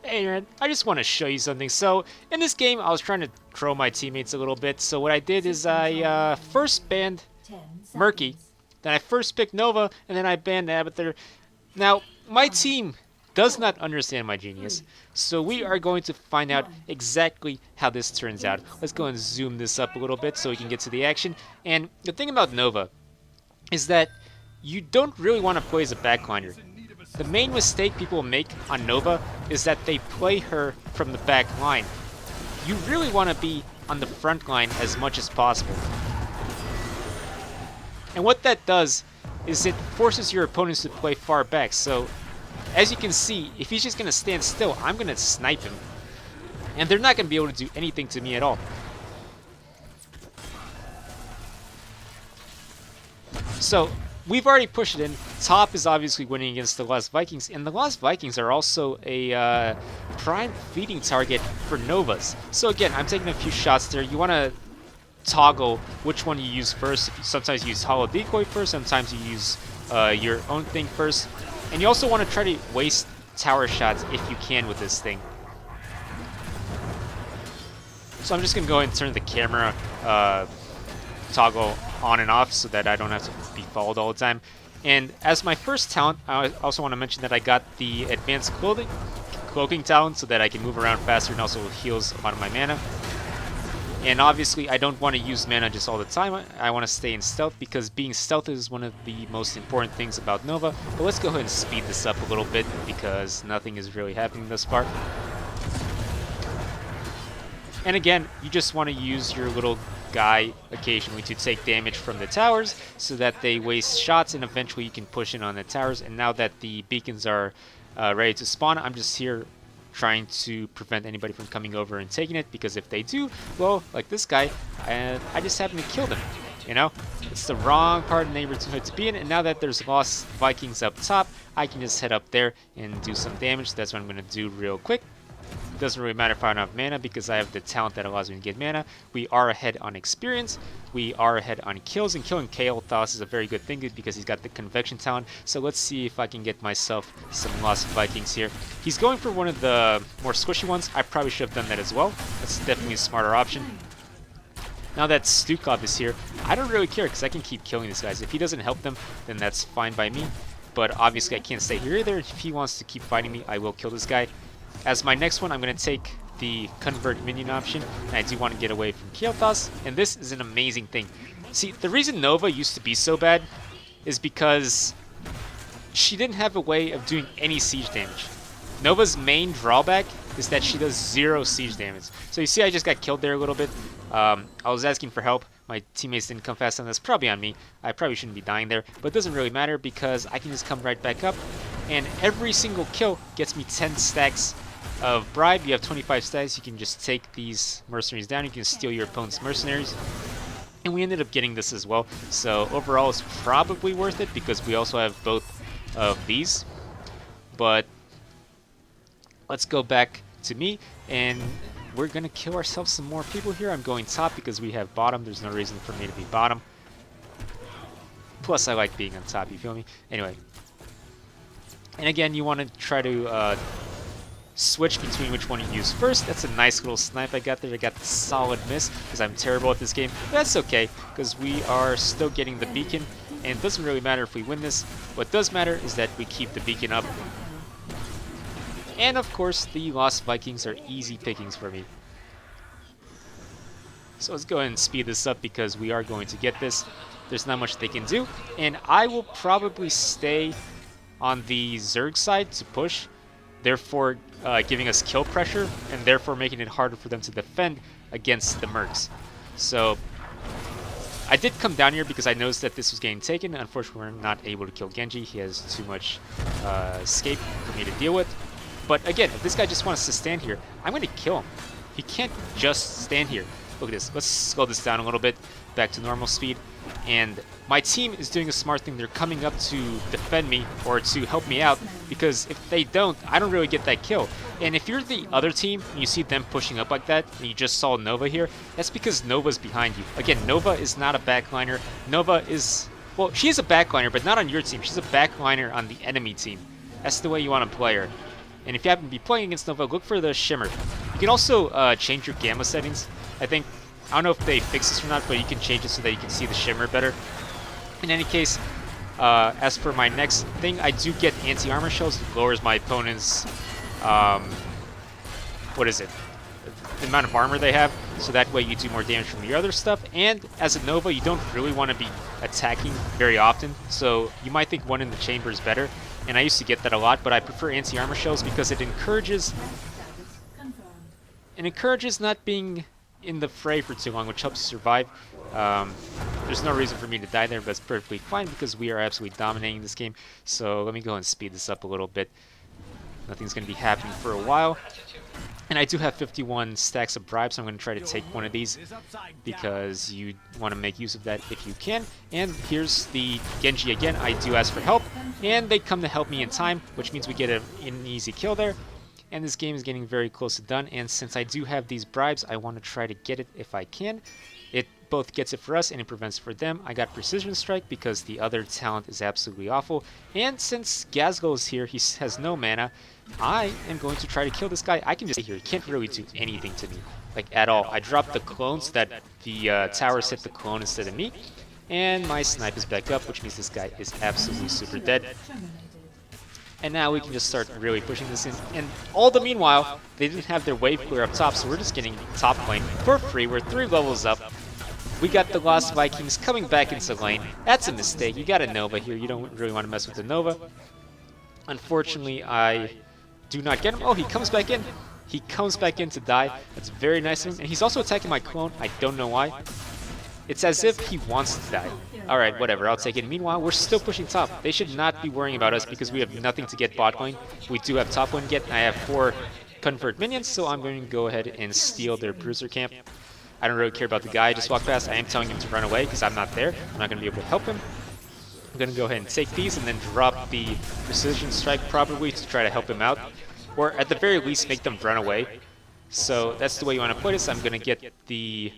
Hey man, I just want to show you something. So, in this game, I was trying to troll my teammates a little bit. So what I did is I first banned Murky, then I first picked Nova, and then I banned Abathur. Now, my team does not understand my genius, so we are going to find out exactly how this turns out. Let's go and zoom this up a little bit so we can get to the action. And the thing about Nova is that you don't really want to play as a backliner. The main mistake people make on Nova is that they play her from the back line. You really want to be on the front line as much as possible. And what that does is it forces your opponents to play far back. So, as you can see, if he's just going to stand still, I'm going to snipe him. And they're not going to be able to do anything to me at all. So, we've already pushed it in. Top is obviously winning against the Lost Vikings, and the Lost Vikings are also a prime feeding target for Novas. So again, I'm taking a few shots there. You want to toggle which one you use first. Sometimes you use Hollow Decoy first, sometimes you use your own thing first. And you also want to try to waste tower shots if you can with this thing. So I'm just going to go ahead and turn the camera toggle on and off so that I don't have to be followed all the time. And as my first talent, I also want to mention that I got the advanced cloaking talent so that I can move around faster and also heals a lot of my mana. And obviously I don't want to use mana just all the time. I want to stay in stealth because being stealth is one of the most important things about Nova. But let's go ahead and speed this up a little bit because nothing is really happening thus far. And again, you just want to use your little guy occasionally to take damage from the towers so that they waste shots and eventually you can push in on the towers. And now that the beacons are ready to spawn, I'm just here trying to prevent anybody from coming over and taking it, because if they do, well, like this guy, I just happen to kill them. You know, it's the wrong part of the neighborhood to be in, and now that there's Lost Vikings up top, I can just head up there and do some damage. That's what I'm going to do real quick. It doesn't really matter if I don't have mana because I have the talent that allows me to get mana. We are ahead on experience. We are ahead on kills, and killing Kael'thas is a very good thing because he's got the convection talent. So let's see if I can get myself some Lost Vikings here. He's going for one of the more squishy ones. I probably should have done that as well. That's definitely a smarter option. Now that Stukov is here, I don't really care because I can keep killing these guys. If he doesn't help them, then that's fine by me. But obviously I can't stay here either. If he wants to keep fighting me, I will kill this guy. As my next one, I'm going to take the convert minion option, and I do want to get away from Kael'thas, and this is an amazing thing. See, the reason Nova used to be so bad is because she didn't have a way of doing any siege damage. Nova's main drawback is that she does 0 siege damage. So you see I just got killed there a little bit. I was asking for help. My teammates didn't come fast on this. Probably on me. I probably shouldn't be dying there, but it doesn't really matter because I can just come right back up, and every single kill gets me 10 stacks of bribe. You have 25 stacks. You can just take these mercenaries down. You can steal your opponent's mercenaries. And we ended up getting this as well. So overall, it's probably worth it because we also have both of these. But let's go back to me, and we're going to kill ourselves some more people here. I'm going top because we have bottom. There's no reason for me to be bottom. Plus, I like being on top, you feel me? Anyway. And again, you want to try to switch between which one you use first. That's a nice little snipe I got there. I got the solid miss because I'm terrible at this game. But that's okay because we are still getting the beacon, and it doesn't really matter if we win this. What does matter is that we keep the beacon up. And of course, the Lost Vikings are easy pickings for me. So let's go ahead and speed this up because we are going to get this. There's not much they can do, and I will probably stay on the Zerg side to push, therefore giving us kill pressure, and therefore making it harder for them to defend against the Mercs. So I did come down here because I noticed that this was getting taken. Unfortunately, we're not able to kill Genji. He has too much escape for me to deal with. But again, if this guy just wants to stand here, I'm going to kill him. He can't just stand here. Look at this. Let's slow this down a little bit, back to normal speed. And my team is doing a smart thing. They're coming up to defend me or to help me out, because if they don't, I don't really get that kill. And if you're the other team and you see them pushing up like that, and you just saw Nova here, that's because Nova's behind you. Again, Nova is not a backliner. Nova is, well, she is a backliner, but not on your team. She's a backliner on the enemy team. That's the way you want to play her. And if you happen to be playing against Nova, look for the Shimmer. You can also change your gamma settings. I don't know if they fix this or not, but you can change it so that you can see the Shimmer better. In any case, as for my next thing, I do get anti-armor shells. It lowers my opponent's, what is it? The amount of armor they have, so that way you do more damage from your other stuff. And as a Nova, you don't really want to be attacking very often, so you might think one in the chamber is better. And I used to get that a lot, but I prefer anti-armor shells because it encourages not being in the fray for too long, which helps you survive. There's no reason for me to die there, but that's perfectly fine because we are absolutely dominating this game. So let me go and speed this up a little bit. Nothing's going to be happening for a while. And I do have 51 stacks of bribes, so I'm going to try to take one of these because you want to make use of that if you can. And here's the Genji again. I do ask for help, and they come to help me in time, which means we get an easy kill there. And this game is getting very close to done, and since I do have these bribes, I want to try to get it if I can. It both gets it for us and it prevents it for them. I got Precision Strike because the other talent is absolutely awful. And since Gazgo is here, he has no mana. I am going to try to kill this guy. I can just stay here. He can't really do anything to me, like at all. I dropped the clone so that the towers hit the clone instead of me. And my snipe is back up, which means this guy is absolutely super dead. And now we can just start really pushing this in. And all the meanwhile, they didn't have their wave clear up top, so we're just getting top lane for free. We're 3 levels up. We got the Lost Vikings coming back into lane. That's a mistake. You got a Nova here. You don't really want to mess with the Nova. Unfortunately, I do not get him. Oh, he comes back in. He comes back in to die. That's very nice of him. And he's also attacking my clone. I don't know why. It's as if he wants to die. Alright, whatever, I'll take it. Meanwhile, we're still pushing top. They should not be worrying about us because we have nothing to get bot lane. We do have top lane to get. I have 4 convert minions, so I'm going to go ahead and steal their bruiser camp. I don't really care about the guy I just walked past. I am telling him to run away because I'm not there. I'm not going to be able to help him. I'm going to go ahead and take these and then drop the Precision Strike probably to try to help him out. Or at the very least make them run away. So that's the way you want to play this. I'm going to get the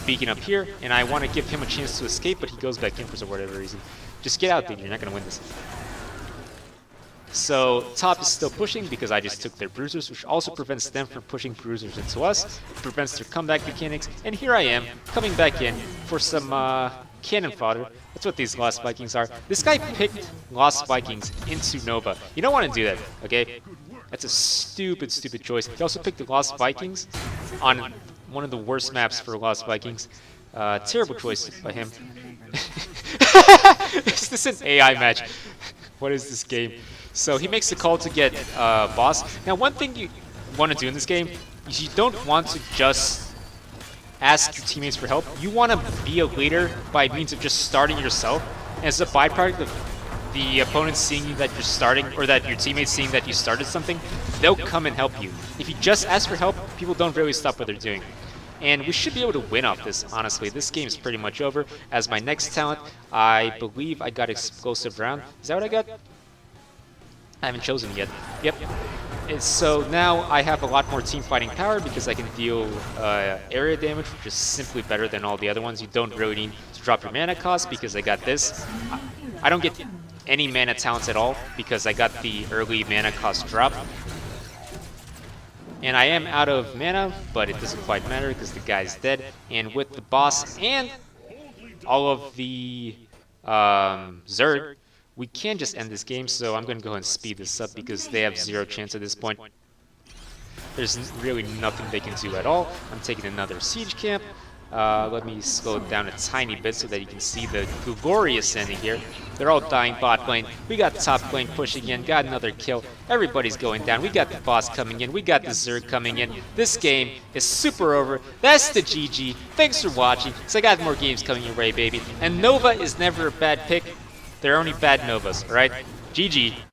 beacon up here, and I want to give him a chance to escape, but he goes back in for whatever reason. Just get out, dude. You're not going to win this. So top is still pushing because I just took their bruisers, which also prevents them from pushing bruisers into us. It prevents their comeback mechanics. And here I am, coming back in for some cannon fodder. That's what these Lost Vikings are. This guy picked Lost Vikings into Nova. You don't want to do that, okay? That's a stupid, stupid choice. He also picked the Lost Vikings on one of the worst maps for Lost Vikings. Terrible choice by him. Is this an AI match? What is this game? So he makes the call to get boss. Now one thing you want to do in this game is you don't want to just ask your teammates for help. You want to be a leader by means of just starting yourself. And as a byproduct of the opponent seeing that you're starting, or that your teammates seeing that you started something, they'll come and help you. If you just ask for help, people don't really stop what they're doing. And we should be able to win off this, honestly. This game's pretty much over. As my next talent, I believe I got Explosive Round. Is that what I got? I haven't chosen it yet. Yep. And so now I have a lot more team fighting power because I can deal area damage, which is simply better than all the other ones. You don't really need to drop your mana cost because I got this. I don't get any mana talents at all because I got the early mana cost drop. And I am out of mana, but it doesn't quite matter because the guy's dead. And with the boss and all of the Zerg, we can just end this game, so I'm going to go ahead and speed this up because they have 0 chance at this point. There's really nothing they can do at all. I'm taking another siege camp. Let me slow it down a tiny bit so that you can see the glorious ending here. They're all dying bot lane. We got top lane pushing in, got another kill. Everybody's going down. We got the boss coming in. We got the Zerg coming in. This game is super over. That's the GG. Thanks for watching. So I got more games coming your way, baby. And Nova is never a bad pick. There are only bad Novas, alright? GG.